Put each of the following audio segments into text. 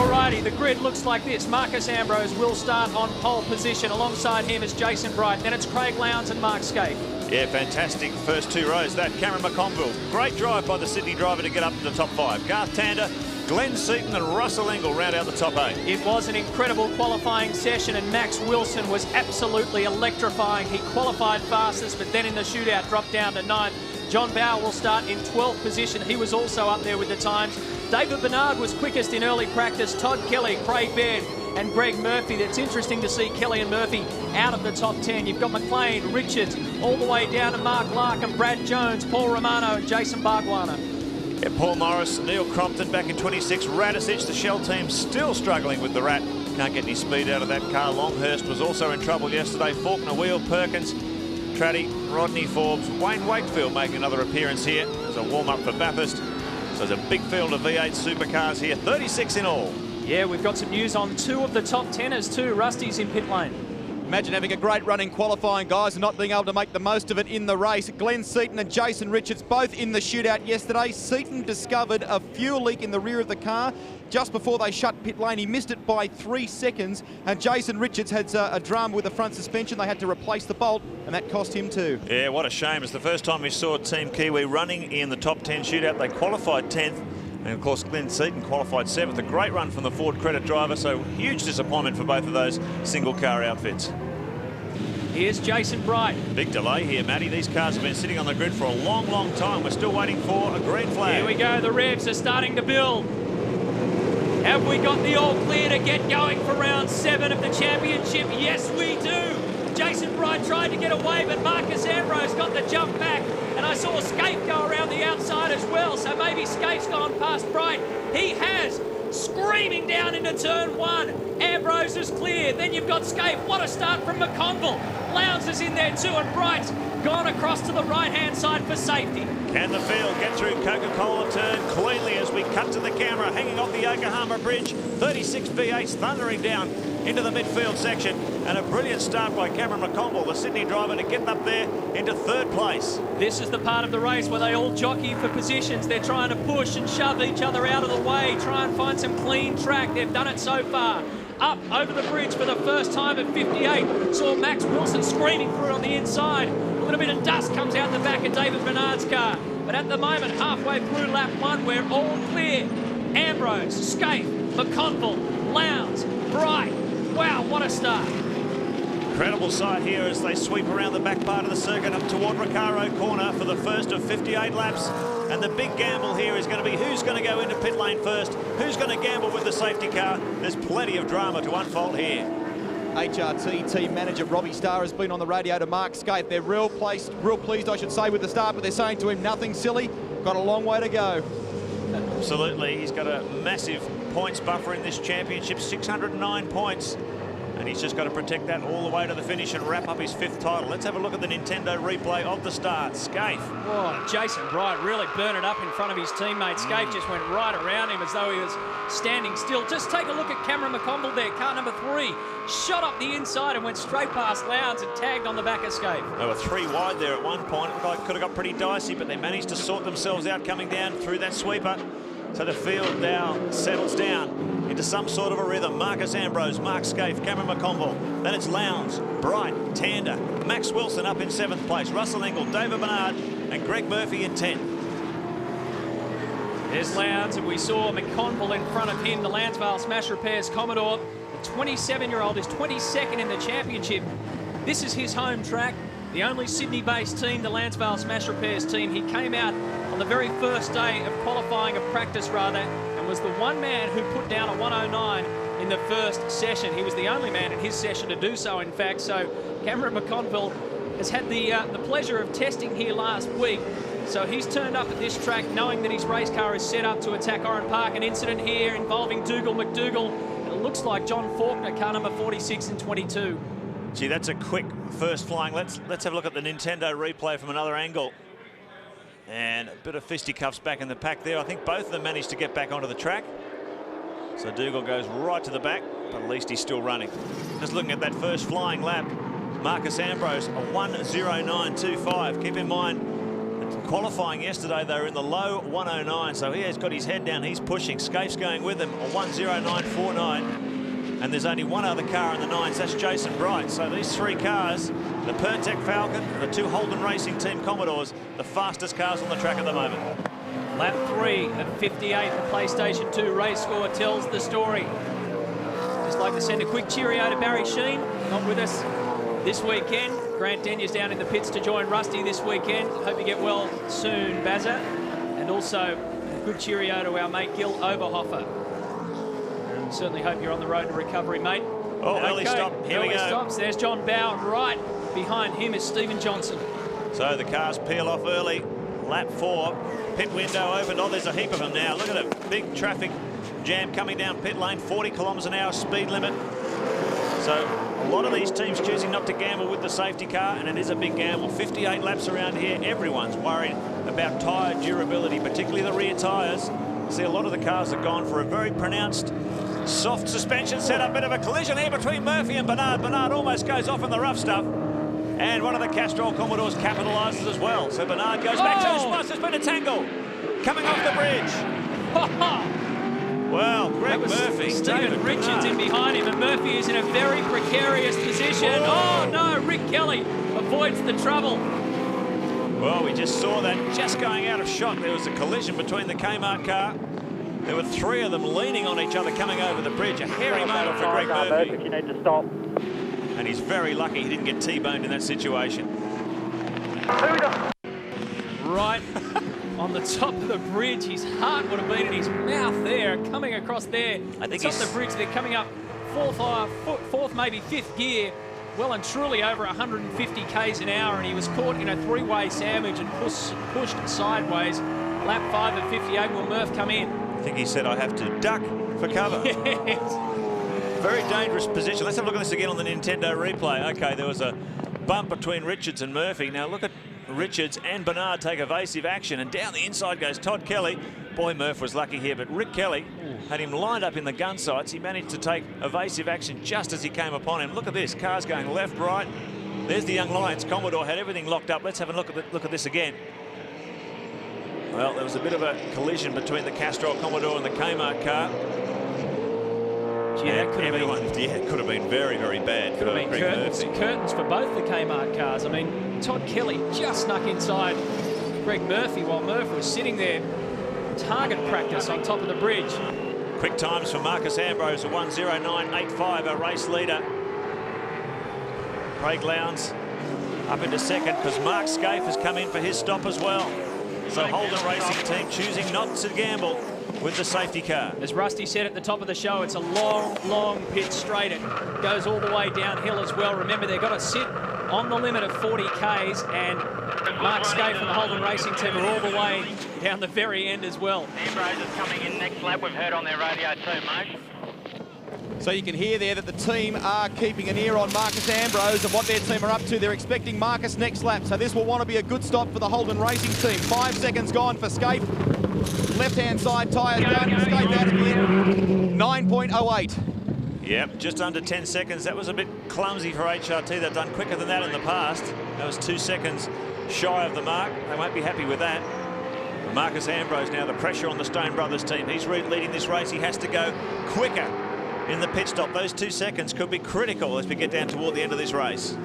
Alrighty, the grid looks like this. Marcus Ambrose will start on pole position. Alongside him is Jason Bright. Then it's Craig Lowndes and Mark Skaife. Yeah, fantastic first two rows. That Cameron McConville. Great drive by the Sydney driver to get up to the top five. Garth Tander, Glenn Seaton and Russell Engel round out the top eight. It was an incredible qualifying session, and Max Wilson was absolutely electrifying. He qualified fastest, but then in the shootout dropped down to 9th. John Bower will start in 12th position. He was also up there with the times. David Bernard was quickest in early practice. Todd Kelly, Craig Baird and Greg Murphy. That's interesting to see Kelly and Murphy out of the top 10. You've got McLean, Richards, all the way down to Mark Larkham, Brad Jones, Paul Romano and Jason Bargwanna. Yeah, Paul Morris, Neil Crompton back in 26. Radisich, the Shell team, still struggling with the Rat. Can't get any speed out of that car. Longhurst was also in trouble yesterday. Faulkner, Wheel, Perkins, Traddy, Rodney Forbes, Wayne Wakefield making another appearance here as a warm-up for Bathurst. So there's a big field of V8 supercars here, 36 in all. Yeah, we've got some news on 2 of the top 10ers too. Rusty's in pit lane. Imagine having a great run in qualifying, guys, and not being able to make the most of it in the race. Glenn Seaton and Jason Richards both in the shootout yesterday. Seaton discovered a fuel leak in the rear of the car just before they shut pit lane. He missed it by 3 seconds, and Jason Richards had a drama with the front suspension. They had to replace the bolt, and that cost him too. Yeah, what a shame. It's the first time we saw Team Kiwi running in the top 10 shootout. They qualified 10th. And of course, Glenn Seaton qualified 7th. A great run from the Ford Credit driver, so huge disappointment for both of those single car outfits. Here's Jason Bright. Big delay here, Matty. These cars have been sitting on the grid for a long, long time. We're still waiting for a green flag. Here we go. The revs are starting to build. Have we got the all clear to get going for round 7 of the championship? Yes, we do. Jason Bright tried to get away, but Marcus Ambrose got the jump back. And I saw Skaife go around the outside as well, so maybe Skaife's gone past Bright. He has. Screaming down into turn 1. Ambrose is clear. Then you've got Skaife. What a start from McConville. Lowndes is in there too, and Bright's gone across to the right-hand side for safety. Can the field get through Coca-Cola turn cleanly as we cut to the camera, hanging off the Yokohama Bridge? 36 V8s thundering down into the midfield section, and a brilliant start by Cameron McConville, the Sydney driver, to get up there into 3rd place. This is the part of the race where they all jockey for positions. They're trying to push and shove each other out of the way, try and find some clean track. They've done it so far. Up over the bridge for the first time at 58. Saw Max Wilson screaming through it on the inside. A little bit of dust comes out the back of David Bernard's car. But at the moment, halfway through lap 1, we're all clear. Ambrose, Skaife, McConville, Lowndes, Bright. Wow, what a start. Incredible sight here as they sweep around the back part of the circuit up toward Recaro Corner for the first of 58 laps. And the big gamble here is going to be who's going to go into pit lane first, who's going to gamble with the safety car. There's plenty of drama to unfold here. HRT team manager Robbie Starr has been on the radio to Mark Skaife. They're real pleased, I should say, with the start, but they're saying to him, nothing silly, got a long way to go. Absolutely, he's got a massive points buffer in this championship, 609 points. And he's just got to protect that all the way to the finish and wrap up his 5th title. Let's have a look at the Nintendo replay of the start. Skaife. Oh, Jason Bright really burned it up in front of his teammate. Skaife just went right around him as though he was standing still. Just take a look at Cameron McConville there, car number 3. Shot up the inside and went straight past Lowndes and tagged on the back of Skaife. They were 3 wide there at one point. It looked like it could have got pretty dicey, but they managed to sort themselves out coming down through that sweeper. So the field now settles down into some sort of a rhythm. Marcus Ambrose, Mark Skaife, Cameron McConville. Then it's Lowndes, Bright, Tander, Max Wilson up in 7th place. Russell Engel, David Bernard and Greg Murphy in 10th. There's Lowndes, and we saw McConville in front of him, the Lansvale Smash Repairs Commodore. The 27-year-old is 22nd in the championship. This is his home track. The only Sydney-based team, the Lansvale Smash Repairs team. He came out on the very first day of qualifying, of practice rather, and was the one man who put down a 109 in the first session. He was the only man in his session to do so, in fact. So Cameron McConville has had the pleasure of testing here last week. So he's turned up at this track knowing that his race car is set up to attack Oran Park. An incident here involving Dougal McDougall. And it looks like John Faulkner, car number 46 and 22. Gee, that's a quick first flying. Let's have a look at the Nintendo replay from another angle. And a bit of fisticuffs back in the pack there. I think both of them managed to get back onto the track. So Dougal goes right to the back, but at least he's still running. Just looking at that first flying lap, Marcus Ambrose, a 1:09.25. Keep in mind, Qualifying yesterday, they were in the low 109, so he has got his head down. He's pushing. Skaife's going with him, a 109.49. And there's only one other car in the nines, that's Jason Bright. So these three cars, the Pertec Falcon, the two Holden Racing Team Commodores, the fastest cars on the track at the moment. Lap 3 of 58, the PlayStation 2 race score tells the story. Just like to send a quick cheerio to Barry Sheen, not with us this weekend. Grant Denya's down in the pits to join Rusty this weekend. Hope you get well soon, Bazza. And also a good cheerio to our mate Gil Oberhofer. And certainly hope you're on the road to recovery, mate. Oh, early stop. Here we go. Stops. There's John Bow, and right behind him is Stephen Johnson. So the cars peel off early. Lap 4, pit window open. Oh, there's a heap of them now. Look at it. Big traffic jam coming down pit lane. 40 kilometres an hour speed limit. So a lot of these teams choosing not to gamble with the safety car, and it is a big gamble. 58 laps around here. Everyone's worried about tyre durability, particularly the rear tyres. See, a lot of the cars have gone for a very pronounced soft suspension setup. Bit of a collision here between Murphy and Bernard. Bernard almost goes off in the rough stuff. And one of the Castrol Commodores capitalises as well. So Bernard goes back to the spot. There's been a tangle coming off the bridge. Well, Greg Murphy. Stephen Richards in behind him, and Murphy is in a very precarious position. Oh no, Rick Kelly avoids the trouble. Well, we just saw that just going out of shot. There was a collision between the Kmart car. There were three of them leaning on each other coming over the bridge. A hairy moment for Greg Murphy. If you need to stop. And he's very lucky he didn't get T-boned in that situation. Right on the top of the bridge, his heart would have been in his mouth there, coming across there. I think top of the bridge, they're coming up fourth, maybe fifth gear, well and truly over 150 k's an hour, and he was caught in a three-way sandwich and pushed sideways. Lap 5 of 58, will Murph come in? I think he said, I have to duck for cover. Yes. Very dangerous position. Let's have a look at this again on the Nintendo replay. Okay, there was a bump between Richards and Murphy. Now look at Richards and Bernard take evasive action, and down the inside goes Todd Kelly. Boy, Murph was lucky here, but Rick Kelly had him lined up in the gun sights. He managed to take evasive action just as he came upon him. Look at this, cars going left, right. There's the Young Lions. Commodore had everything locked up. Let's have a look at this again. Well, there was a bit of a collision between the Castrol Commodore and the Kmart car. Yeah, that could have been, it could have been very, very bad. Could have been curtains for both the Kmart cars. I mean, Todd Kelly just snuck inside Greg Murphy while Murphy was sitting there. Target practice on top of the bridge. Quick times for Marcus Ambrose, a 1:09.85, our race leader. Craig Lowndes up into second because Mark Skaife has come in for his stop as well. So Holden Racing Team choosing not to gamble with the safety car. As Rusty said at the top of the show, it's a long, long pit straight. It goes all the way downhill as well. Remember, they've got to sit on the limit of 40 k's, and Mark Skaife from the Holden Racing Team are all the way down the very end as well. Ambrose is coming in next lap. We've heard on their radio too, mate. So you can hear there that the team are keeping an ear on Marcus Ambrose and what their team are up to. They're expecting Marcus next lap, so this will want to be a good stop for the Holden Racing Team. 5 seconds gone for Skaife. Left-hand side tyres down, Skaife out again. 9.08. Yep, just under 10 seconds. That was a bit clumsy for HRT. They've done quicker than that in the past. That was 2 seconds shy of the mark. They won't be happy with that. Marcus Ambrose now, the pressure on the Stone Brothers team. He's leading this race. He has to go quicker in the pit stop. Those 2 seconds could be critical as we get down toward the end of this race.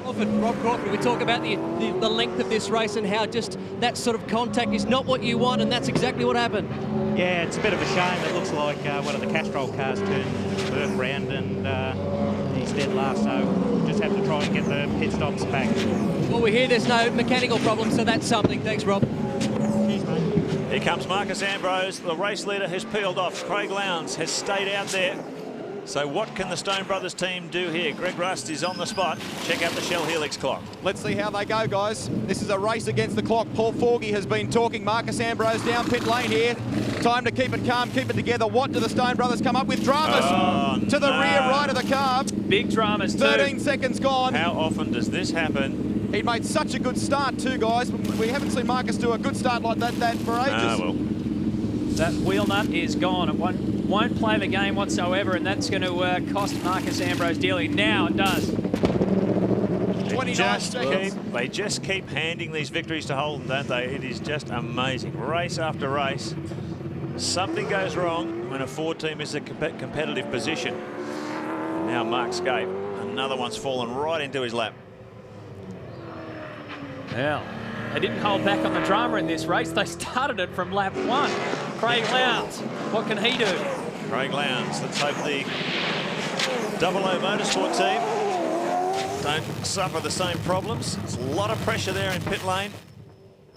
Often, Rob Crawford, we talk about the length of this race and how just that sort of contact is not what you want, and that's exactly what happened. Yeah, it's a bit of a shame. It looks like one of the Castrol cars turned Murph round and he's dead last, so we'll just have to try and get the pit stops back. Well, we hear there's no mechanical problem, so that's something. Thanks, Rob. Cheers, mate. Here comes Marcus Ambrose. The race leader has peeled off. Craig Lowndes has stayed out there. So what can the Stone Brothers team do here? Greg Rust is on the spot. Check out the Shell Helix clock. Let's see how they go, guys. This is a race against the clock. Paul Forgy has been talking. Marcus Ambrose down pit lane here. Time to keep it calm, keep it together. What do the Stone Brothers come up with? Dramas to the rear right of the car. Big dramas, 13 seconds gone. How often does this happen? He made such a good start too, guys. We haven't seen Marcus do a good start like that for ages. Ah, well. That wheel nut is gone. It won't play the game whatsoever, and that's going to cost Marcus Ambrose dearly. Now it does. They just keep handing these victories to Holden, don't they? It is just amazing. Race after race. Something goes wrong when a Ford team is in a competitive position. And now Mark Scape, another one's fallen right into his lap. Well, they didn't hold back on the drama in this race. They started it from lap 1. Craig Lowndes, what can he do? Craig Lowndes, let's hope the O Motorsport team don't suffer the same problems. There's a lot of pressure there in pit lane.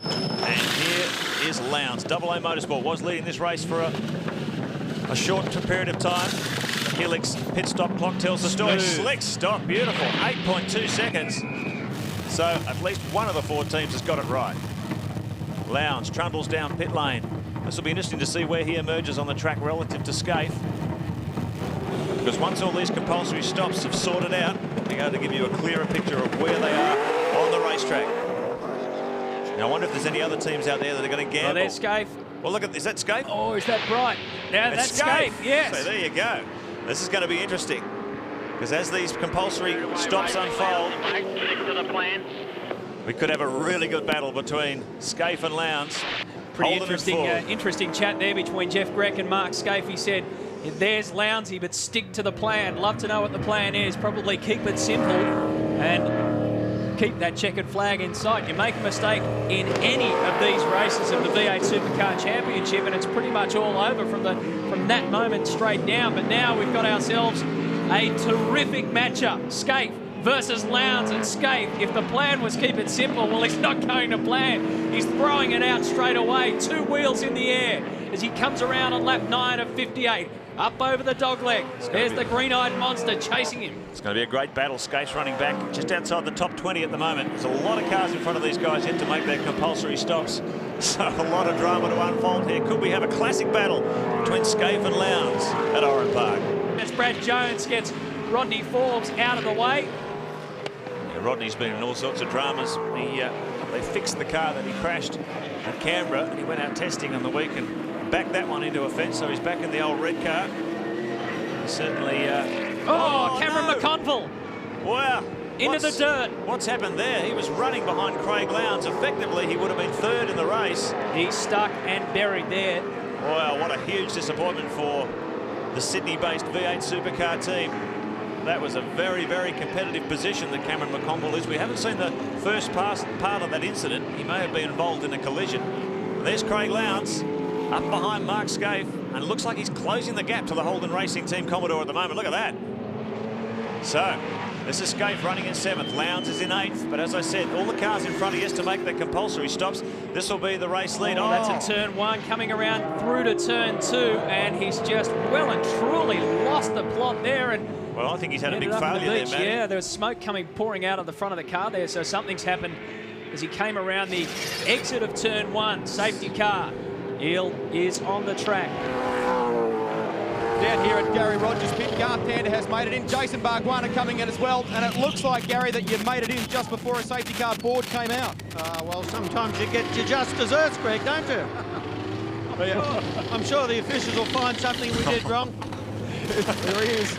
And here is Lowndes. O Motorsport was leading this race for a short period of time. The Helix pit stop clock tells the story. Slick stop, beautiful, 8.2 seconds. So at least one of the 4 teams has got it right. Lowndes trundles down pit lane. This will be interesting to see where he emerges on the track relative to Scaife. Because once all these compulsory stops have sorted out, we'll be able to give you a clearer picture of where they are on the racetrack. Now I wonder if there's any other teams out there that are going to gamble. Oh, there's Scaife. Well, look at, is that Scaife? Oh, is that Bright? Now that's Scaife, yes. So there you go. This is going to be interesting. Because as these compulsory stops unfold, we could have a really good battle between Scaife and Lowndes. Pretty interesting chat there between Jeff Grech and Mark Scaife. He said, there's Lowndesy, but stick to the plan. Love to know what the plan is. Probably keep it simple and keep that checkered flag in sight. You make a mistake in any of these races of the V8 Supercar Championship and it's pretty much all over from that moment straight down. But now we've got ourselves a terrific matchup. Scaife versus Lowndes, and Scaife, if the plan was keep it simple, well, he's not going to plan. He's throwing it out straight away. 2 wheels in the air as he comes around on lap 9 of 58. Up over the dogleg. There's the green-eyed monster chasing him. It's going to be a great battle. Scaife's running back just outside the top 20 at the moment. There's a lot of cars in front of these guys yet to make their compulsory stops. So a lot of drama to unfold here. Could we have a classic battle between Scaife and Lowndes at Oran Park? As Brad Jones gets Rodney Forbes out of the way. Yeah, Rodney's been in all sorts of dramas. They fixed the car that he crashed in Canberra and he went out testing on the week and backed that one into a fence, so he's back in the old red car. He's certainly... Cameron McConville. Wow. Into the dirt. What's happened there? He was running behind Craig Lowndes. Effectively, he would have been 3rd in the race. He's stuck and buried there. Wow, what a huge disappointment for the Sydney-based V8 Supercar team. That was a very, very competitive position that Cameron McConville is. We haven't seen the first part of that incident. He may have been involved in a collision. There's Craig Lowndes up behind Mark Scaife, and it looks like he's closing the gap to the Holden Racing Team Commodore at the moment. Look at that. So, this is Scaife running in 7th. Lowndes is in 8th, but as I said, all the cars in front of us to make their compulsory stops. This will be the race lead. Oh, that's a turn 1 coming around through to turn 2, and he's just well and truly lost the plot there. And well, I think he's had a big failure there, Matty. Yeah, there was smoke pouring out of the front of the car there, so something's happened as he came around the exit of turn 1. Safety car. Eel is on the track. Down here at Gary Rogers' pit, Garth Tander has made it in. Jason Bargwanna coming in as well. And it looks like, Gary, that you've made it in just before a safety car board came out. Well, sometimes you get your just desserts, Greg, don't you? I'm sure the officials will find something we did wrong. There he is.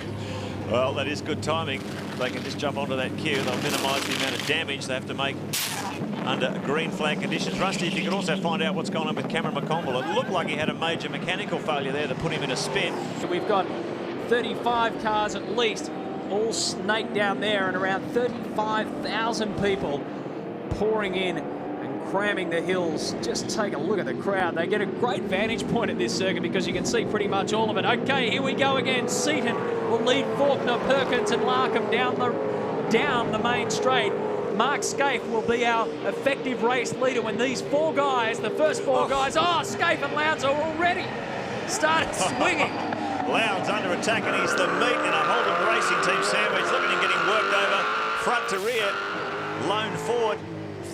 Well, that is good timing. If they can just jump onto that queue, they'll minimise the amount of damage they have to make under green flag conditions. Rusty, if you could also find out what's going on with Cameron McConville. It looked like he had a major mechanical failure there that put him in a spin. So we've got 35 cars at least, all snaked down there, and around 35,000 people pouring in and cramming the hills. Just take a look at the crowd. They get a great vantage point at this circuit because you can see pretty much all of it. Okay, here we go again. Seaton will lead Faulkner, Perkins and Larkham down the main straight. Mark Scaife will be our effective race leader when these 4 guys, the first 4 guys, Scaife and Lowndes are already started swinging. Lowndes under attack, and he's the meat in a Holden Racing Team sandwich. Look at him getting worked over front to rear. Lone Ford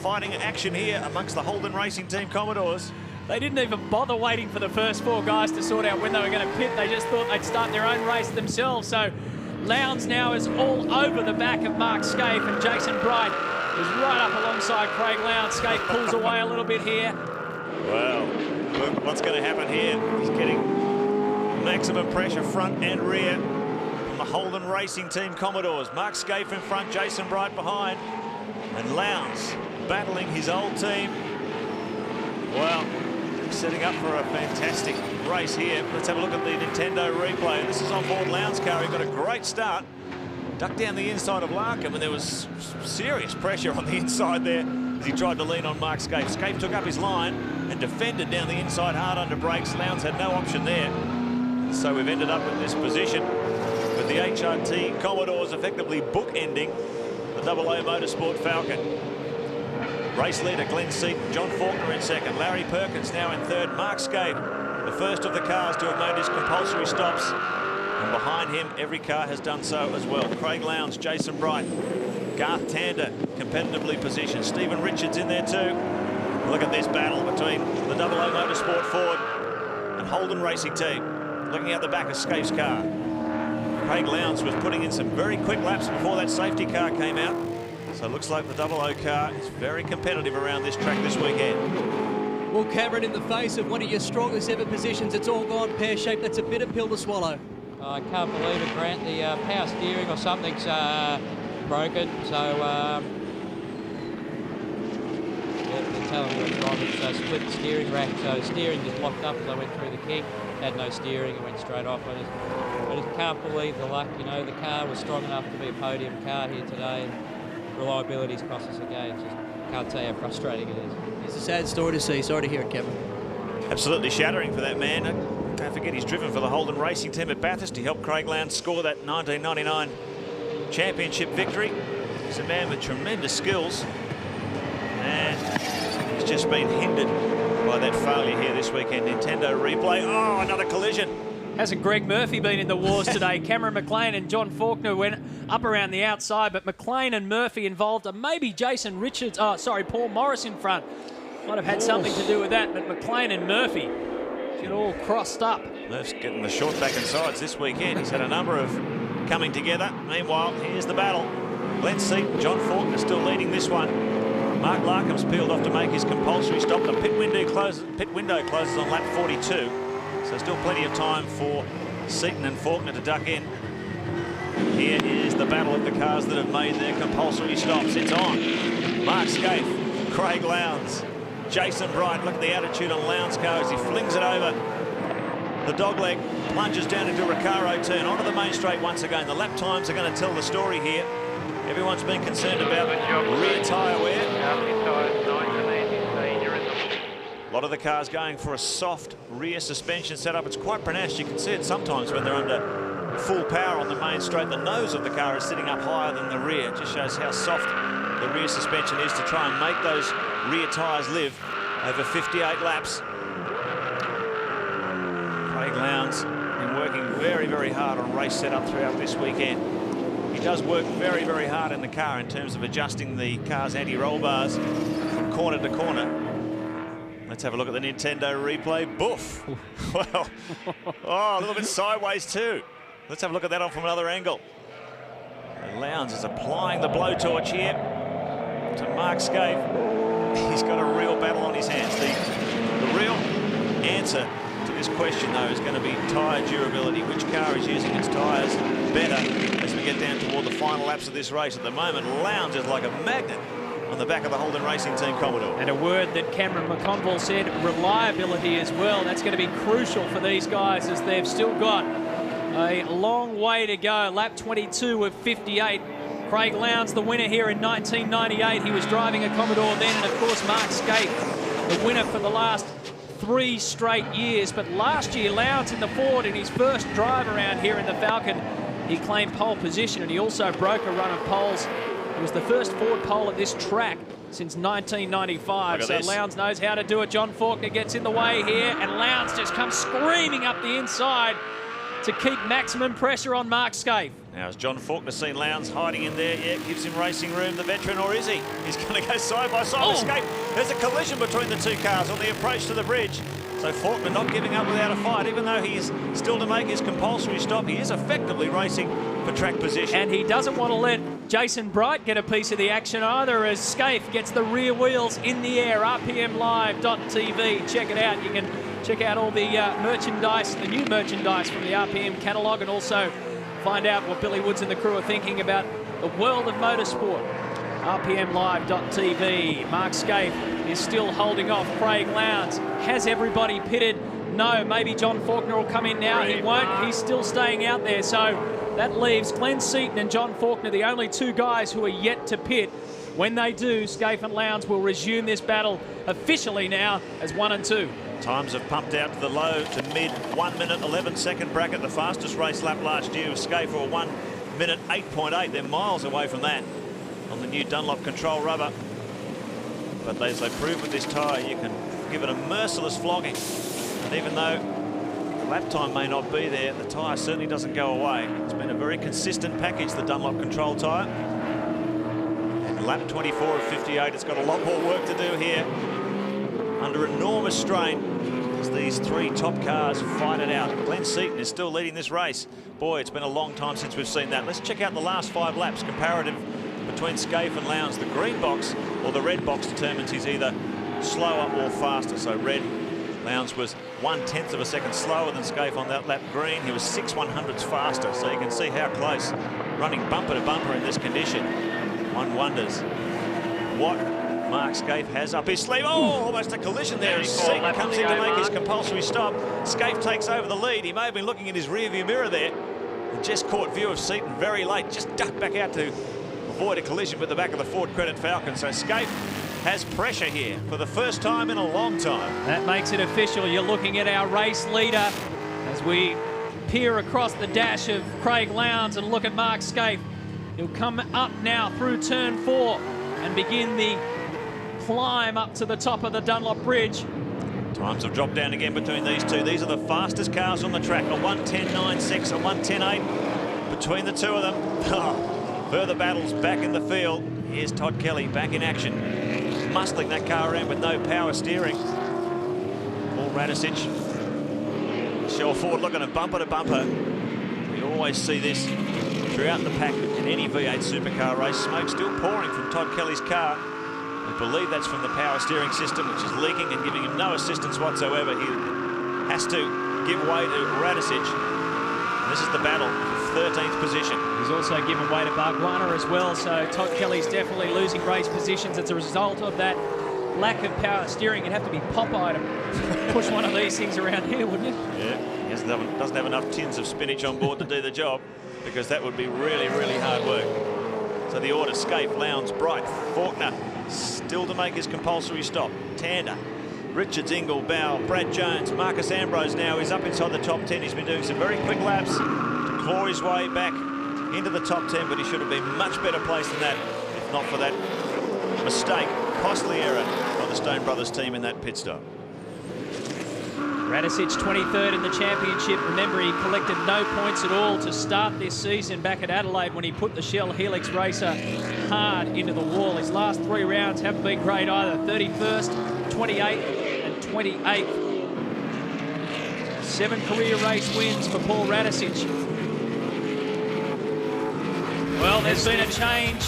fighting action here amongst the Holden Racing Team Commodores. They didn't even bother waiting for the first 4 guys to sort out when they were going to pit. They just thought they'd start their own race themselves. So Lowndes now is all over the back of Mark Scaife, and Jason Bright is right up alongside Craig Lowndes. Scaife pulls away a little bit here. Well, look what's going to happen here. He's getting maximum pressure front and rear from the Holden Racing Team Commodores. Mark Scaife in front, Jason Bright behind. And Lowndes battling his old team. Well, setting up for a fantastic race here. Let's have a look at the Nintendo replay. This is on board Lowndes' car. He got a great start. Ducked down the inside of Larkham, and there was serious pressure on the inside there as he tried to lean on Mark Scaife. Scaife took up his line and defended down the inside hard under brakes. Lowndes had no option there. So we've ended up in this position with the HRT Commodores effectively bookending the Double O Motorsport Falcon. Race leader Glenn Seaton, John Faulkner in second, Larry Perkins now in third, Mark Scaife, the first of the cars to have made his compulsory stops. And behind him, every car has done so as well. Craig Lowndes, Jason Bright, Garth Tander competitively positioned. Stephen Richards in there too. Look at this battle between the Double O Motorsport Ford and Holden Racing Team. Looking at the back of Scaife's car. Craig Lowndes was putting in some very quick laps before that safety car came out. So it looks like the Double O car is very competitive around this track this weekend. Well, Cameron, in the face of one of your strongest ever positions, it's all gone pear-shaped. That's a bitter pill to swallow. I can't believe it, Grant. The power steering or something's broken. So, they're telling me what's wrong. It's a split steering rack. So steering just locked up as I went through the kick. Had no steering and went straight off. I just can't believe the luck. You know, the car was strong enough to be a podium car here today. And reliability's cost us a game. Just can't tell you how frustrating it is. It's a sad story to see. Sorry to hear it, Kevin. Absolutely shattering for that man. Don't forget he's driven for the Holden Racing Team at Bathurst. He helped Craig Lowndes score that 1999 championship victory. He's a man with tremendous skills. And he's just been hindered by that failure here this weekend. Nintendo replay. Oh, another collision. Hasn't Greg Murphy been in the wars today? Cameron McLean and John Faulkner went up around the outside, but McLean and Murphy involved, and maybe Jason Richards, Paul Morris in front. Might have had something to do with that, but McLean and Murphy get all crossed up. Murph's getting the short back and sides this weekend. He's had a number of coming together. Meanwhile, here's the battle. Glenn Seaton, John Faulkner still leading this one. Mark Larkham's peeled off to make his compulsory stop. The pit window closes on lap 42. So still plenty of time for Seaton and Faulkner to duck in. Here is the battle of the cars that have made their compulsory stops. It's on. Mark Scaife, Craig Lowndes, Jason Bright. Look at the attitude on Lowndes' car as he flings it over the dogleg, plunges down into Recaro turn, onto the main straight once again. The lap times are going to tell the story here. Everyone's been concerned about rear tyre wear. A lot of the cars going for a soft rear suspension setup. It's quite pronounced. You can see it sometimes when they're under full power on the main straight. The nose of the car is sitting up higher than the rear. It just shows how soft the rear suspension is to try and make those rear tyres live over 58 laps. Craig Lowndes been working very, very hard on race setup throughout this weekend. He does work very, very hard in the car in terms of adjusting the car's anti-roll bars from corner to corner. Let's have a look at the Nintendo replay. Boof. Well, oh, a little bit sideways too. Let's have a look at that from another angle. And Lowndes is applying the blowtorch here to Mark Scaife. He's got a real battle on his hands. The real answer to this question, though, is going to be tyre durability. Which car is using its tyres better as we get down toward the final laps of this race? At the moment, Lowndes is like a magnet on the back of the Holden Racing Team Commodore. And a word that Cameron McConville said, reliability as well. That's going to be crucial for these guys as they've still got a long way to go. Lap 22 of 58. Craig Lowndes, the winner here in 1998. He was driving a Commodore then, and of course Mark Scaife, the winner for the last 3 straight years. But last year, Lowndes in the Ford, in his first drive around here in the Falcon, he claimed pole position, and he also broke a run of poles. It was the first Ford pole at this track since 1995. So Lowndes knows how to do it. John Faulkner gets in the way here, and Lowndes just comes screaming up the inside to keep maximum pressure on Mark Scaife. Now, has John Faulkner seen Lowndes hiding in there? Yeah, gives him racing room, the veteran, or is he? He's going to go side by side with Scaife. There's a collision between the two cars on the approach to the bridge. So Faulkner not giving up without a fight. Even though he's still to make his compulsory stop, he is effectively racing for track position. And he doesn't want to let Jason Bright get a piece of the action either, as Scaife gets the rear wheels in the air. RPMlive.tv. Check it out. You can check out all the merchandise, the new merchandise from the RPM catalogue, and also find out what Billy Woods and the crew are thinking about the world of motorsport. RPMlive.tv. Mark Scaife is still holding off Craig Lowndes. Has everybody pitted? No, maybe John Faulkner will come in now. He won't. He's still staying out there. So that leaves Glenn Seaton and John Faulkner, the only two guys who are yet to pit. When they do, Scaife and Lowndes will resume this battle officially now as 1 and 2. Times have pumped out to the low to mid 1 minute 11 second bracket. The fastest race lap last year was Scaife for 1 minute 8.8. They're miles away from that on the new Dunlop control rubber. But as they prove with this tyre, you can give it a merciless flogging. And even though the lap time may not be there, the tyre certainly doesn't go away. It's been a very consistent package, the Dunlop control tyre. And lap 24 of 58, it's got a lot more work to do here. Under enormous strain as these three top cars fight it out. Glenn Seaton is still leading this race. Boy, it's been a long time since we've seen that. Let's check out the last 5 laps, comparative between Scaife and Lowndes. The green box or the red box determines he's either slower or faster. So red, Lowndes was 1/10 of a second slower than Scaife on that lap. Green, he was 6/100ths faster. So you can see how close, running bumper to bumper in this condition. One wonders what Mark Scaife has up his sleeve. Oh, almost a collision there as Seaton comes in to make his compulsory stop. Scaife takes over the lead. He may have been looking in his rearview mirror there and just caught view of Seaton very late. Just ducked back out to avoid a collision with the back of the Ford Credit Falcon. So Scaife has pressure here for the first time in a long time. That makes it official. You're looking at our race leader as we peer across the dash of Craig Lowndes and look at Mark Scaife. He'll come up now through turn 4 and begin the climb up to the top of the Dunlop Bridge. Times have dropped down again between these two. These are the fastest cars on the track. A 1:10.96, a 1:10.8 between the two of them. Further battles back in the field. Here's Todd Kelly back in action, muscling that car around with no power steering. Paul Radicic, Shell Ford looking at bumper to bumper. We always see this throughout the pack in any V8 supercar race. Smoke still pouring from Todd Kelly's car. I believe that's from the power steering system, which is leaking and giving him no assistance whatsoever. He has to give way to Radicic. This is the battle for 13th position. He's also given way to Barguana as well, so Todd Kelly's definitely losing race positions as a result of that lack of power steering. It'd have to be Popeye to push one of these things around here, wouldn't it? Yeah, he doesn't have enough tins of spinach on board to do the job, because that would be really, really hard work. So the order: Scaife, Lowndes, Bright, Faulkner, still to make his compulsory stop. Tander, Richards, Ingle, Bow, Brad Jones, Marcus Ambrose now is up inside the top 10. He's been doing some very quick laps to claw his way back into the top 10, but he should have been much better placed than that, if not for that mistake, costly error by the Stone Brothers team in that pit stop. Radicic 23rd in the championship. Remember, he collected no points at all to start this season back at Adelaide when he put the Shell Helix Racer hard into the wall. His last 3 rounds haven't been great either. 31st, 28th and 28th. 7 career race wins for Paul Radicic. Well, there's been a change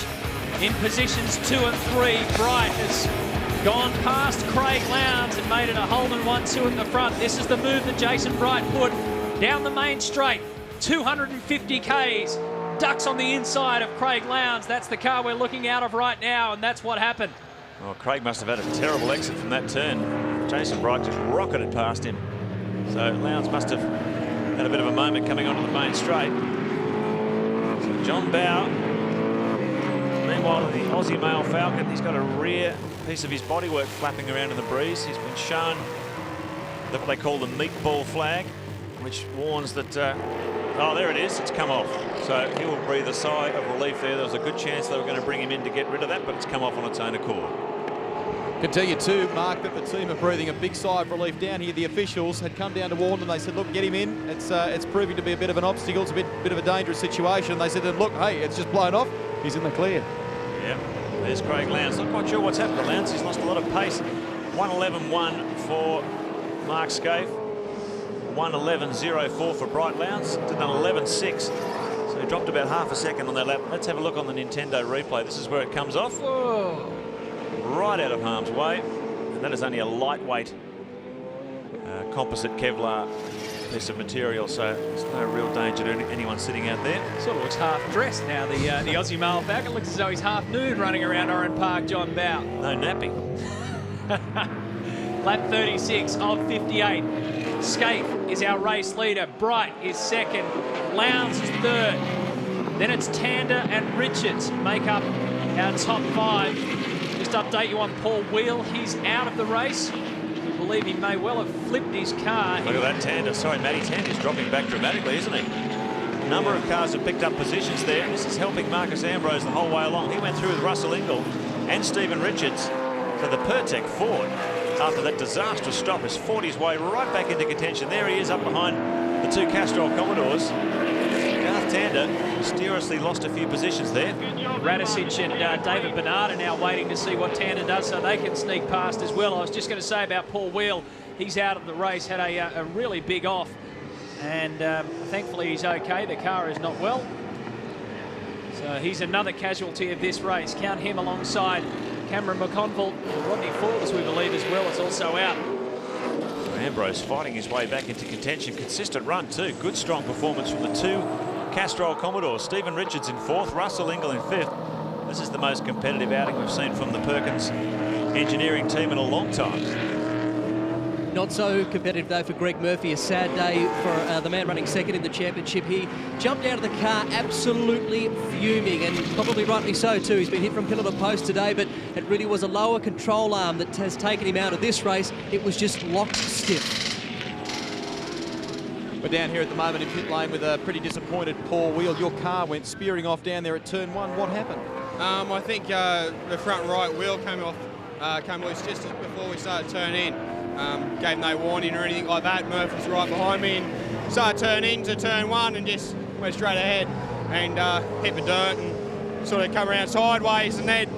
in positions 2 and 3. Bright has gone past Craig Lowndes and made it a Holden 1-2 at the front. This is the move that Jason Bright put down the main straight. 250 Ks. Ducks on the inside of Craig Lowndes. That's the car we're looking out of right now, and that's what happened. Well, Craig must have had a terrible exit from that turn. Jason Bright just rocketed past him. So Lowndes must have had a bit of a moment coming onto the main straight. So John Bow, meanwhile, the Aussie male Falcon, he's got a rear piece of his bodywork flapping around in the breeze. He's been shown what they call the meatball flag, which warns that, oh, there it is, it's come off. So he will breathe a sigh of relief there. There was a good chance they were going to bring him in to get rid of that, but it's come off on its own accord. Can tell you too, Mark, that the team are breathing a big sigh of relief down here. The officials had come down to warn them. They said, look, get him in. It's proving to be a bit of an obstacle. It's a bit of a dangerous situation. They said, look, hey, it's just blown off. He's in the clear. Yeah, there's Craig Lowndes. Not quite sure what's happened to Lowndes. He's lost a lot of pace. 1:11.1 for Mark Scaife. 1:11.04 for Bright Lowndes. Did an 11.6. So he dropped about half a second on that lap. Let's have a look on the Nintendo replay. This is where it comes off. Whoa. Right out of harm's way. And that is only a lightweight composite Kevlar piece of material, so there's no real danger to anyone sitting out there. Sort of looks half dressed now, the Aussie male back. It looks as though he's half nude running around Oran Park, John Bow. No napping. Lap 36 of 58. Scaife is our race leader. Bright is second. Lowndes is third. Then it's Tander and Richards make up our top 5. Just update you on Paul Wheel. He's out of the race. We believe he may well have flipped his car. Look at that Tander. Sorry, Matty Tander's dropping back dramatically, isn't he? A number of cars have picked up positions there. This is helping Marcus Ambrose the whole way along. He went through with Russell Ingall and Stephen Richards. So the Pertec Ford, after that disastrous stop, has fought his way right back into contention. There he is up behind the 2 Castrol Commodores. Garth Tander mysteriously lost a few positions there. Radicic and David Bernard are now waiting to see what Tander does so they can sneak past as well. I was just going to say about Paul Wheel, he's out of the race, had a really big off, and thankfully he's okay. The car is not well. So he's another casualty of this race. Count him alongside Cameron McConville. Rodney Forbes, we believe, as well, is also out. Ambrose fighting his way back into contention. Consistent run too. Good strong performance from the 2 Castrol Commodores. Stephen Richards in 4th, Russell Ingall in 5th. This is the most competitive outing we've seen from the Perkins engineering team in a long time. Not so competitive, though, for Greg Murphy. A sad day for the man running second in the championship. He jumped out of the car absolutely fuming, and probably rightly so, too. He's been hit from pillar to post today, but it really was a lower control arm that has taken him out of this race. It was just locked stiff. We're down here at the moment in pit lane with a pretty disappointed Paul Wheel. Your car went spearing off down there at turn 1. What happened? I think the front right wheel came loose just before we started turning in. Gave no warning or anything like that. Murph was right behind me and started turning into turn 1 and just went straight ahead and hit the dirt and sort of come around sideways, and then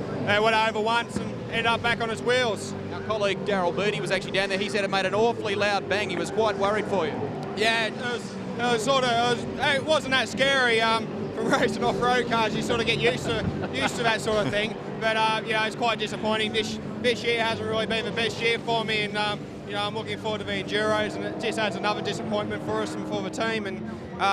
went over once and ended up back on his wheels. Our colleague Darryl Beattie was actually down there. He said it made an awfully loud bang. He was quite worried for you. Yeah, it wasn't that scary. From racing off-road cars, you sort of get used to that sort of thing. But you know, it's quite disappointing. This year hasn't really been the best year for me, and you know, I'm looking forward to the Enduros, and it just adds another disappointment for us and for the team. And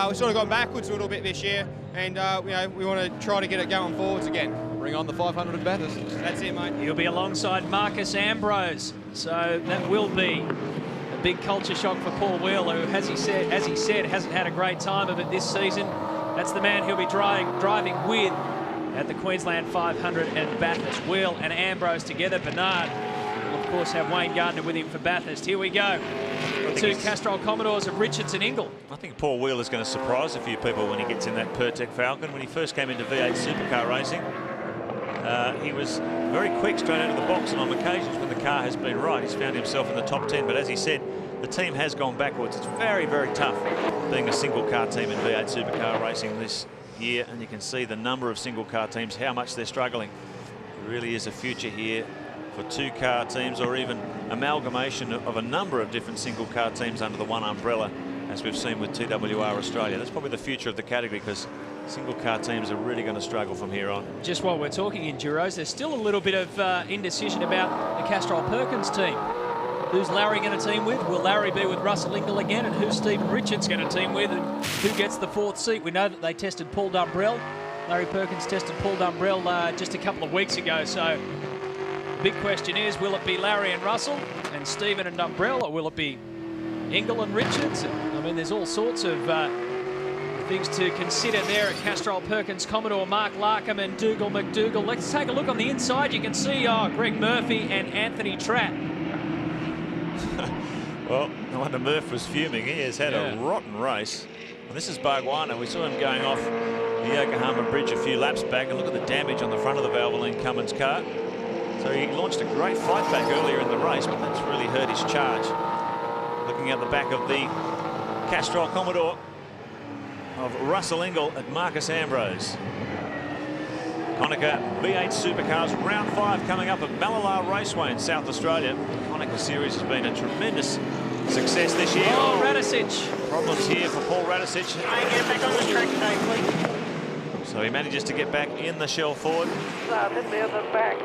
we've sort of gone backwards a little bit this year, and you know, we want to try to get it going forwards again. Bring on the 500 at Bathurst. That's it, mate. He'll be alongside Marcus Ambrose, so that will be a big culture shock for Paul Wheel, who, as he said, hasn't had a great time of it this season. That's the man he'll be driving with at the Queensland 500 at Bathurst. Wheel and Ambrose together. Bernard will, of course, have Wayne Gardner with him for Bathurst. Here we go. The 2 Castrol Commodores of Richards and Ingall. I think Paul Wheel is going to surprise a few people when he gets in that Pertec Falcon. When he first came into V8 Supercar racing, he was very quick straight out of the box, and on occasions when the car has been right, he's found himself in the top 10. But as he said, the team has gone backwards. It's very, very tough being a single car team in V8 Supercar racing this year, and you can see the number of single car teams, how much they're struggling. There really is a future here for 2 car teams, or even amalgamation of a number of different single car teams under the one umbrella, as we've seen with TWR Australia. That's probably the future of the category, because single car teams are really going to struggle from here on. Just while we're talking Enduros, there's still a little bit of indecision about the Castrol Perkins team. Who's Larry going to team with? Will Larry be with Russell Ingall again? And who's Stephen Richards going to team with? And who gets the 4th seat? We know that they tested Paul Dumbrell. Larry Perkins tested Paul Dumbrell just a couple of weeks ago. So the big question is, will it be Larry and Russell and Stephen and Dumbrell, or will it be Ingall and Richards? I mean, there's all sorts of things to consider there at Castrol Perkins Commodore. Mark Larkham and Dougal McDougall. Let's take a look on the inside. You can see Greg Murphy and Anthony Tratt. Well, no wonder Murph was fuming. He has had a rotten race. And this is Bargwana. We saw him going off the Yokohama Bridge a few laps back, and look at the damage on the front of the Valvoline Cummins car. So he launched a great fight back earlier in the race, but that's really hurt his charge. Looking at the back of the Castrol Commodore of Russell Ingall at Marcus Ambrose. Konica V8 Supercars round 5 coming up at Ballala Raceway in South Australia. The Konica series has been a tremendous success this year. Oh, Radicic. Problems here for Paul Radicic. Get back on the track safely. So he manages to get back in the shell forward. Hit me on the back.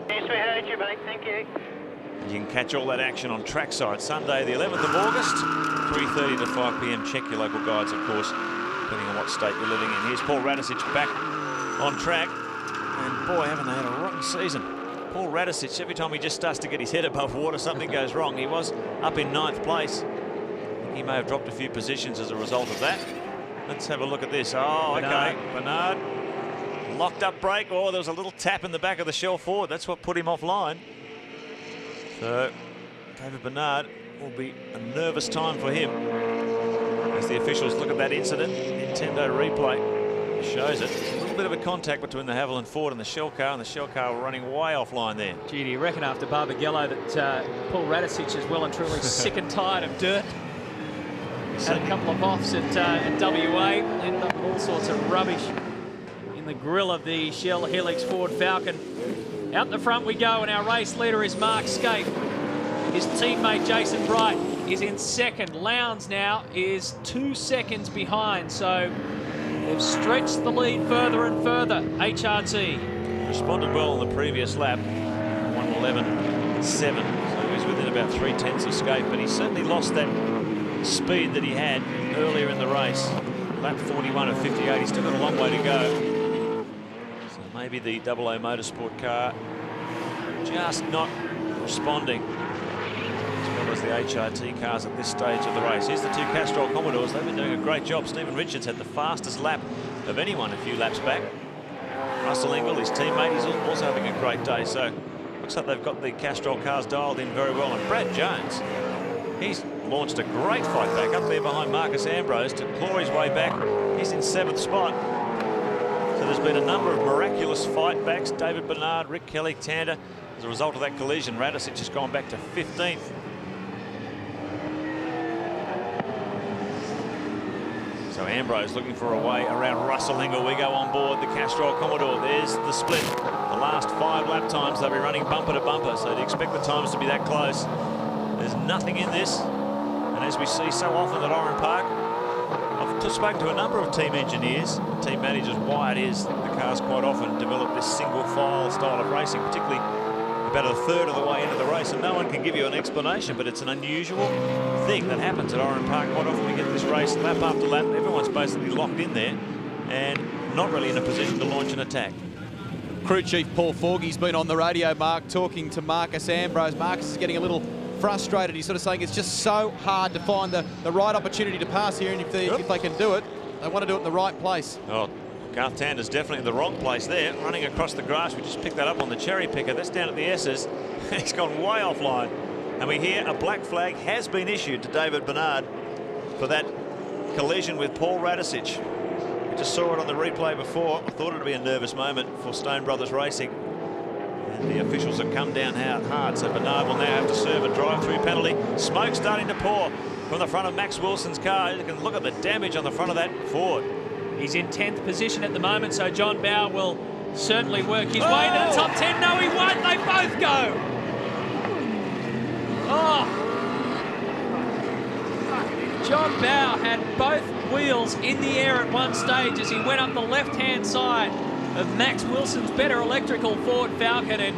Yes, we heard you, mate. Thank you. You can catch all that action on trackside Sunday, the 11th of August. 3:30 to 5 p.m. Check your local guides, of course, depending on what state you're living in. Here's Paul Radicic back on track. And boy, haven't they had a rotten season. Paul Radicic, every time he just starts to get his head above water, something goes wrong. He was up in 9th place. I think he may have dropped a few positions as a result of that. Let's have a look at this. Oh, okay. Bernard. Locked up brake. Oh, there was a little tap in the back of the shell forward. That's what put him offline. So David Bernard will be a nervous time for him as the officials look at that incident. Nintendo replay shows it. A little bit of a contact between the Haviland Ford and the Shell car, and the Shell car were running way offline there. Gee, do you reckon after Barbagallo that Paul Radicic is well and truly sick and tired of dirt? Had a couple of offs at WA, ended up with all sorts of rubbish in the grill of the Shell Helix Ford Falcon. Out the front we go, and our race leader is Mark Scape. His teammate Jason Bright is in second. Lowndes now is 2 seconds behind, so they've stretched the lead further and further. HRT responded well on the previous lap, 1:11.7, so he was within about 3/10 of Scape, but he certainly lost that speed that he had earlier in the race. Lap 41 of 58, he's still got a long way to go. So maybe the AA Motorsport car just not responding as well as the HRT cars at this stage of the race. Here's the two Castrol Commodores. They've been doing a great job. Stephen Richards had the fastest lap of anyone a few laps back. Russell Ingall, his teammate, he's also having a great day. So looks like they've got the Castrol cars dialed in very well. And Brad Jones, he's launched a great fight back up there behind Marcus Ambrose to claw his way back. He's in 7th spot. So there's been a number of miraculous fight backs. David Bernard, Rick Kelly, Tander. As a result of that collision, Radicic has gone back to 15th. So Ambrose looking for a way around Russell Ingall. We go on board the Castrol Commodore. There's the split. The last 5 lap times they'll be running bumper to bumper, so you'd expect the times to be that close. There's nothing in this. And as we see so often at Oran Park, I've spoken to a number of team engineers, team managers, why it is that the cars quite often develop this single file style of racing, particularly about a third of the way into the race, and no one can give you an explanation, but it's an unusual thing that happens at Oran Park. Quite often we get this race lap after lap, everyone's basically locked in there and not really in a position to launch an attack. Crew Chief Paul Forgey's been on the radio, Mark, talking to Marcus Ambrose. Marcus is getting a little frustrated. He's sort of saying it's just so hard to find the right opportunity to pass here, and if they can do it, they want to do it in the right place. Oh, Garth Tander's definitely in the wrong place there, running across the grass. We just picked that up on the cherry picker. That's down at the S's. He's gone way offline. And we hear a black flag has been issued to David Bernard for that collision with Paul Radicic. We just saw it on the replay before. I thought it would be a nervous moment for Stone Brothers Racing. And the officials have come down hard, so Bernard will now have to serve a drive-through penalty. Smoke starting to pour from the front of Max Wilson's car. You can look at the damage on the front of that Ford. He's in 10th position at the moment, so John Bowe will certainly work his way into the top 10. No, he won't. They both go. Oh. John Bowe had both wheels in the air at one stage as he went up the left-hand side of Max Wilson's better electrical Ford Falcon, and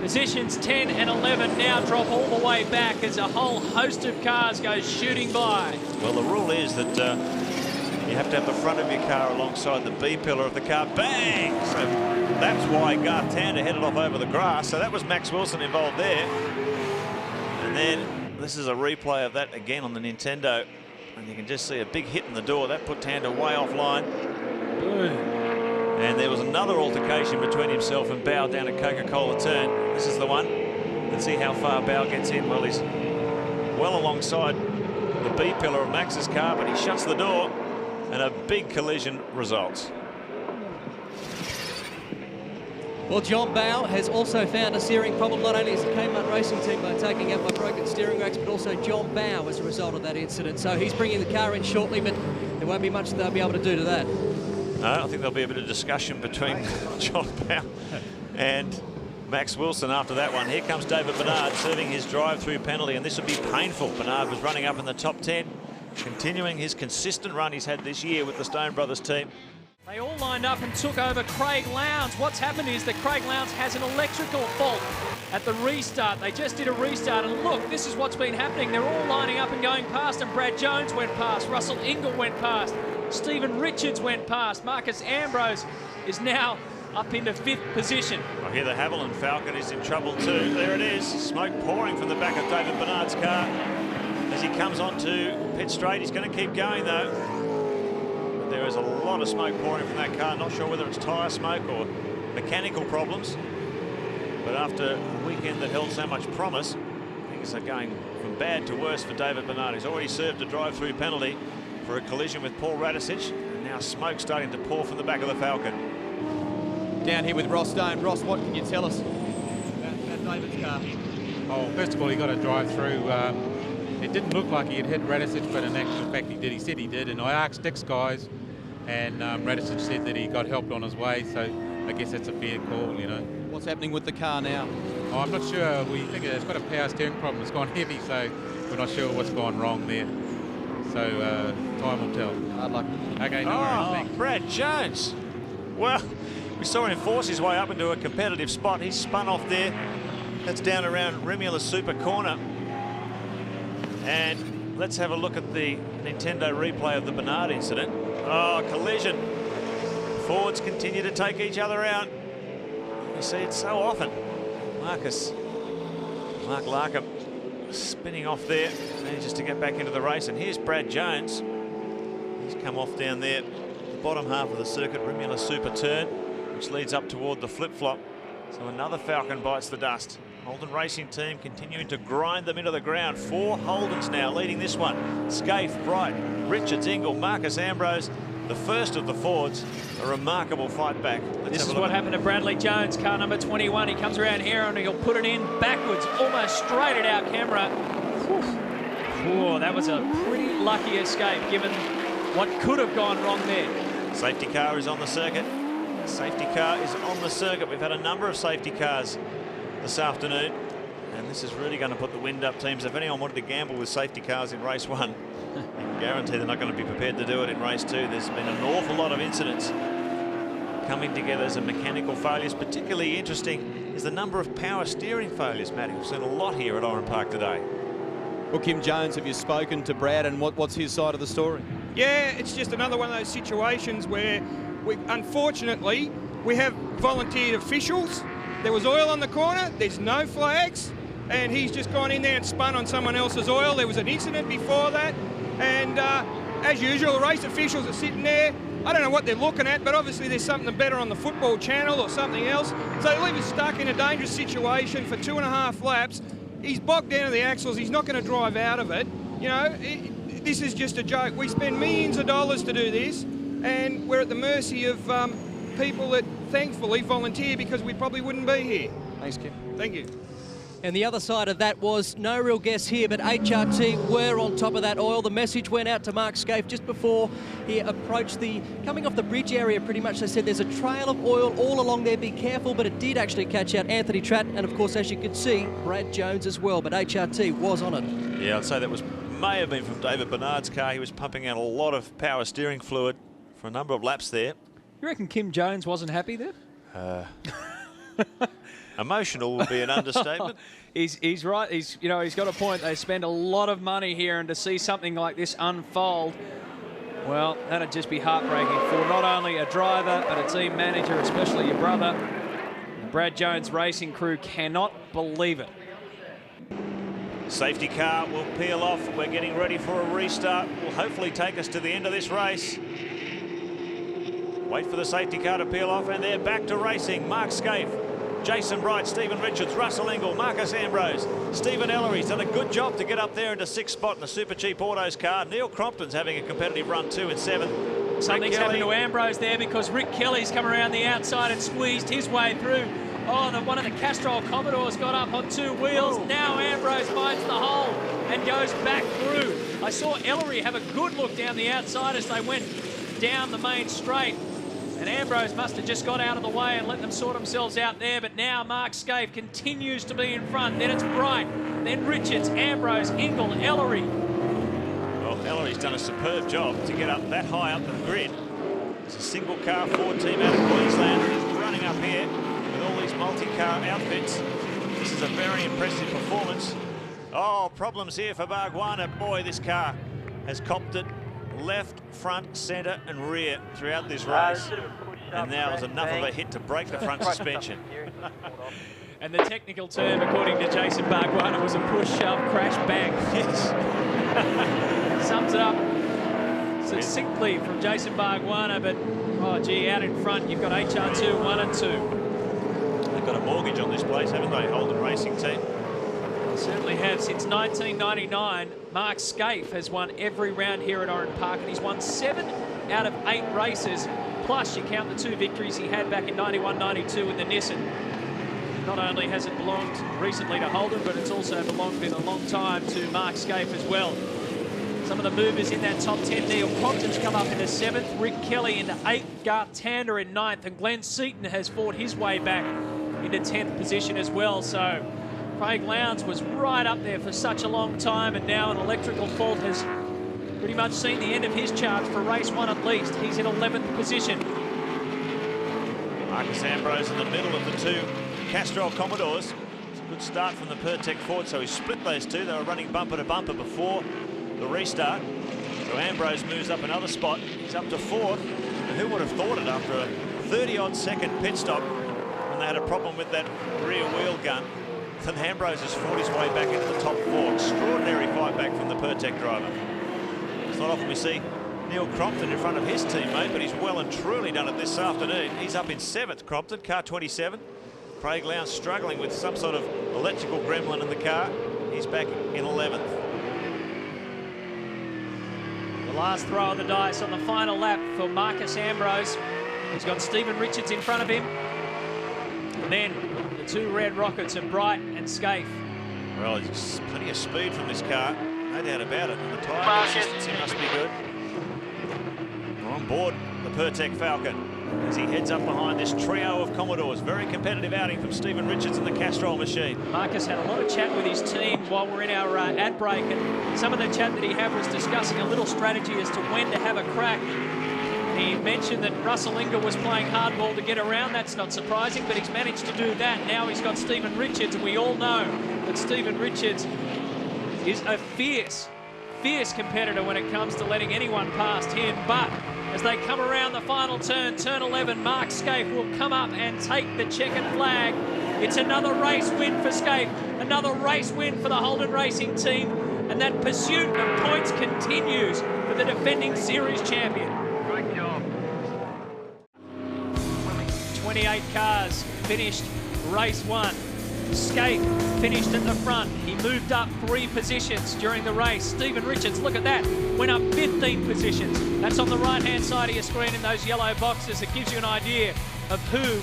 positions 10 and 11 now drop all the way back as a whole host of cars go shooting by. Well, the rule is that you have to have the front of your car alongside the B pillar of the car. Bang! So that's why Garth Tander headed off over the grass. So that was Max Wilson involved there. And then this is a replay of that again on the Nintendo. And you can just see a big hit in the door. That put Tander way offline. And there was another altercation between himself and Bowe down at Coca-Cola turn. This is the one. Let's see how far Bowe gets in. Well, he's well alongside the B pillar of Max's car, but he shuts the door and a big collision results. Well, John Bowe has also found a steering problem. Not only is the Kmart Racing team taking out by broken steering racks, but also John Bowe as a result of that incident. So he's bringing the car in shortly, but there won't be much they'll be able to do to that. No, I think there'll be a bit of discussion between John Bowe and Max Wilson after that one. Here comes David Bernard serving his drive-through penalty, and this will be painful. Bernard was running up in the top 10, continuing his consistent run he's had this year with the Stone Brothers team. They all lined up and took over Craig Lowndes. What's happened is that Craig Lowndes has an electrical fault at the restart. They just did a restart, and look, this is what's been happening. They're all lining up and going past, and Brad Jones went past, Russell Ingall went past, Stephen Richards went past, Marcus Ambrose is now up into 5th position. I hear the Haviland Falcon is in trouble too. There it is, smoke pouring from the back of David Bernard's car as he comes onto pit straight. He's going to keep going though. But there is a lot of smoke pouring from that car. Not sure whether it's tyre smoke or mechanical problems. But after a weekend that held so much promise, things are going from bad to worse for David Bernard. He's already served a drive-through penalty for a collision with Paul Radisich, and now smoke starting to pour from the back of the Falcon. Down here with Ross Stone. Ross, what can you tell us about David's car? Oh, first of all, he got a drive-through. It didn't look like he had hit Radisich, but in actual fact he did. He said he did, and I asked Dick's guys, and Radisich said that he got helped on his way, so I guess that's a fair call, you know. What's happening with the car now? Oh, I'm not sure. We think it's got a power steering problem. It's gone heavy, so we're not sure what's gone wrong there. So time will tell. Hard luck. Okay, no worries. Thanks. Brad Jones. Well, we saw him force his way up into a competitive spot. He's spun off there. That's down around Remula Super Corner. And let's have a look at the Nintendo replay of the Bernard incident. Oh, collision. Fords continue to take each other out. You see it so often. Mark Larkham spinning off there, manages to get back into the race. And here's Brad Jones. He's come off down there, the bottom half of the circuit, Remula Super turn, which leads up toward the flip-flop. So another Falcon bites the dust. Holden Racing Team continuing to grind them into the ground. 4 Holdens now leading this one. Scaife, Bright, Richards, Ingall, Marcus Ambrose. The first of the Fords, a remarkable fight back. This is what happened to Bradley Jones, car number 21. He comes around here and he'll put it in backwards, almost straight at our camera. Whew, that was a pretty lucky escape given what could have gone wrong there. Safety car is on the circuit. Safety car is on the circuit. We've had a number of safety cars this afternoon, and this is really going to put the wind up teams. If anyone wanted to gamble with safety cars in race 1, I can guarantee they're not going to be prepared to do it in race 2. There's been an awful lot of incidents coming together as mechanical failures. Particularly interesting is the number of power steering failures, Matty. We've seen a lot here at Oran Park today. Well, Kim Jones, have you spoken to Brad, and what's his side of the story? Yeah, it's just another one of those situations where unfortunately we have volunteered officials. There was oil on the corner, there's no flags, and he's just gone in there and spun on someone else's oil. There was an incident before that, and as usual, the race officials are sitting there. I don't know what they're looking at, but obviously there's something better on the football channel or something else. So they leave us stuck in a dangerous situation for 2.5 laps. He's bogged down to the axles. He's not going to drive out of it. You know, this is just a joke. We spend millions of dollars to do this, and we're at the mercy of people that thankfully volunteer, because we probably wouldn't be here. Thanks, Kim. Thank you. And the other side of that was no real guess here, but HRT were on top of that oil. The message went out to Mark Scaife just before he approached coming off the bridge area pretty much. They said there's a trail of oil all along there, be careful, but it did actually catch out Anthony Tratt, and of course, as you can see, Brad Jones as well, but HRT was on it. Yeah, I'd say that may have been from David Bernard's car. He was pumping out a lot of power steering fluid for a number of laps there. You reckon Kim Jones wasn't happy there? Emotional would be an understatement. He's right. He's got a point. They spend a lot of money here, and to see something like this unfold, well, that'd just be heartbreaking for not only a driver but a team manager, especially your brother. The Brad Jones Racing crew cannot believe it. Safety car will peel off. We're getting ready for a restart. Will hopefully take us to the end of this race. Wait for the safety car to peel off, and they're back to racing. Mark Scaife, Jason Bright, Stephen Richards, Russell Ingall, Marcus Ambrose, Stephen Ellery's done a good job to get up there into 6th spot in the Super Cheap Autos car. Neil Crompton's having a competitive run 2 and 7. Something's happened to Ambrose there, because Rick Kelly's come around the outside and squeezed his way through. Oh, one of the Castrol Commodores got up on 2 wheels. Now Ambrose finds the hole and goes back through. I saw Ellery have a good look down the outside as they went down the main straight. And Ambrose must have just got out of the way and let them sort themselves out there. But now Mark Scaife continues to be in front. Then it's Bright, then Richards, Ambrose, Ingall, Ellery. Well, Ellery's done a superb job to get up that high up the grid. It's a single car Ford team out of Queensland running up here with all these multi-car outfits. This is a very impressive performance. Oh, problems here for Bargwanna. Boy, this car has copped it left, front, centre and rear throughout this race. And now was enough of a hit to break the front suspension. And the technical term, according to Jason Bargwanna, was a push, shove, crash, bang. Yes. Sums it up succinctly from Jason Bargwanna, but, oh, gee, out in front, you've got HR2, 1 and 2. They've got a mortgage on this place, haven't they, Holden Racing Team? They certainly have. Since 1999, Mark Scaife has won every round here at Oran Park, and he's won 7 out of 8 races. Plus, you count the 2 victories he had back in 91-92 in the Nissan. Not only has it belonged recently to Holden, but it's also belonged in a long time to Mark Scaife as well. Some of the movers in that top 10, Neil Crompton's come up into 7th, Rick Kelly into 8th, Garth Tander in 9th, and Glenn Seaton has fought his way back into 10th position as well. So Craig Lowndes was right up there for such a long time, and now an electrical fault has pretty much seen the end of his charge for race 1 at least. He's in 11th position. Marcus Ambrose in the middle of the 2 Castrol Commodores. It's a good start from the Pertec Ford, so he split those 2. They were running bumper to bumper before the restart. So Ambrose moves up another spot. He's up to 4th. And who would have thought it after a 30-odd second pit stop when they had a problem with that rear wheel gun? Then Ambrose has fought his way back into the top 4. Extraordinary fight back from the Pertec driver. It's not often we see Neil Crompton in front of his teammate, but he's well and truly done it this afternoon. He's up in 7th, Crompton, car 27. Craig Lowndes struggling with some sort of electrical gremlin in the car. He's back in 11th. The last throw of the dice on the final lap for Marcus Ambrose. He's got Stephen Richards in front of him. And then the 2 red rockets of Bright and Scaife. Well, there's plenty of speed from this car, no doubt about it. And the tyre consistency must be good. We're on board the Pertec Falcon as he heads up behind this trio of Commodores. Very competitive outing from Stephen Richards and the Castrol machine. Marcus had a lot of chat with his team while we're in our ad break, and some of the chat that he had was discussing a little strategy as to when to have a crack. He mentioned that Russell Ingall was playing hardball to get around. That's not surprising, but he's managed to do that. Now he's got Stephen Richards, and we all know that Stephen Richards is a fierce competitor when it comes to letting anyone past him. But as they come around the final turn, turn 11, Mark Scaife will come up and take the checkered flag. It's another race win for Scaife, another race win for the Holden Racing Team, and that pursuit of points continues for the defending series champion. Great job. 28 cars finished race 1. Scaife finished at the front. He moved up 3 positions during the race. Stephen Richards, look at that, went up 15 positions. That's on the right-hand side of your screen in those yellow boxes. It gives you an idea of who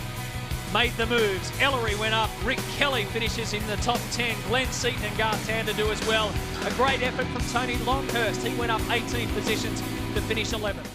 made the moves. Ellery went up. Rick Kelly finishes in the top 10. Glenn Seaton and Garth Tander do as well. A great effort from Tony Longhurst. He went up 18 positions to finish 11th.